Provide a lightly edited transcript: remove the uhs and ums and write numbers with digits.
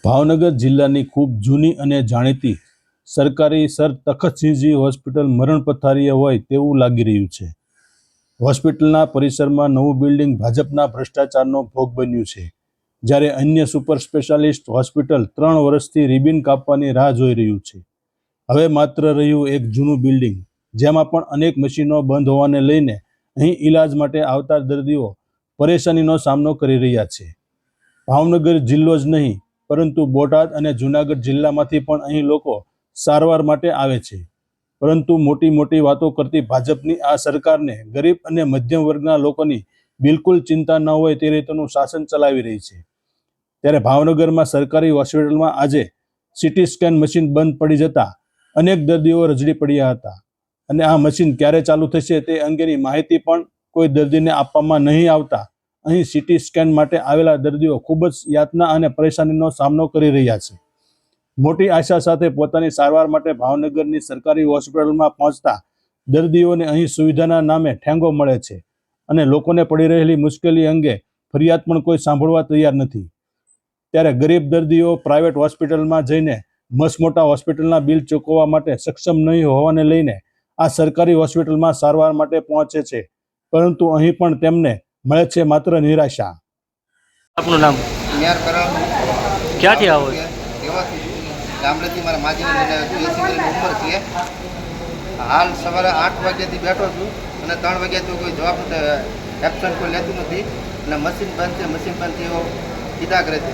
ભાવનગર જિલ્લાની ખૂબ જૂની અને જાણીતી સરકારી સર તખતસિંહજી હોસ્પિટલ મરણ પથારીએ હોય તેવું લાગી રહ્યું છે। હોસ્પિટલના પરિસરમાં નવું બિલ્ડિંગ ભાજપના ભ્રષ્ટાચારનો ભોગ બન્યું છે, જ્યારે અન્ય સુપર સ્પેશિયાલિસ્ટ હોસ્પિટલ 3 વર્ષથી રિબિન કાપવાની રાહ જોઈ રહ્યું છે। હવે માત્ર રહ્યું એક જૂનું બિલ્ડિંગ, જેમાં પણ અનેક મશીનો બંધ હોવાને લઈને અહીં ઇલાજ માટે આવતા દર્દીઓ પરેશાનીનો સામનો કરી રહ્યા છે। ભાવનગર જિલ્લો જ નહીં, પરંતુ બોટાદ અને જૂનાગઢ જિલ્લામાંથી પણ અહીં લોકો સારવાર માટે આવે છે। પરંતુ મોટી મોટી વાતો કરતી ભાજપની આ સરકારને ગરીબ અને મધ્યમ વર્ગના લોકોની બિલકુલ ચિંતા ન હોય તે રીતનું શાસન ચલાવી રહી છે। ત્યારે ભાવનગરમાં સરકારી હોસ્પિટલમાં આજે સીટી સ્કેન મશીન બંધ પડી જતા અનેક દર્દીઓ રજડી પડ્યા હતા, અને આ મશીન ક્યારે ચાલુ થશે તે અંગેની માહિતી પણ કોઈ દર્દીને આપવામાં નહીં આવતા અહીં સીટી સ્કેન માટે આવેલા દર્દીઓ ખૂબ જ યાતના અને પરેશાનીનો સામનો કરી રહ્યા છે। મોટી આશા સાથે પોતાની સારવાર માટે ભાવનગરની સરકારી હોસ્પિટલમાં પહોંચતા દર્દીઓને અહીં સુવિધાના નામે ઠેંગો મળે છે, અને લોકોને પડી રહેલી મુશ્કેલી અંગે ફરિયાદ પણ કોઈ સાંભળવા તૈયાર નથી। ત્યારે ગરીબ દર્દીઓ પ્રાઇવેટ હોસ્પિટલમાં જઈને મસમોટા હોસ્પિટલના બિલ ચૂકવવા માટે સક્ષમ નહીં હોવાને લઈને આ સરકારી હોસ્પિટલમાં સારવાર માટે પહોંચે છે, પરંતુ અહીં પણ તેમને મળે છે માત્ર નિરાશા। આપનું નામ? નિયાર કરાવ ક્યાંથી આવો છો? ગામડેથી મારા માજીને લઈને આવ્યો છું। 80 વર્ષની ઉંમર છે। હાલ સવારે 8 વાગ્યાથી બેઠો છું અને 3 વાગ્યા તો કોઈ જવાબ એબસન્ટ કોઈ લેતું નથી, અને મશીન બંધ છે, મશીન બંધ છે એવો કીધા કરે છે।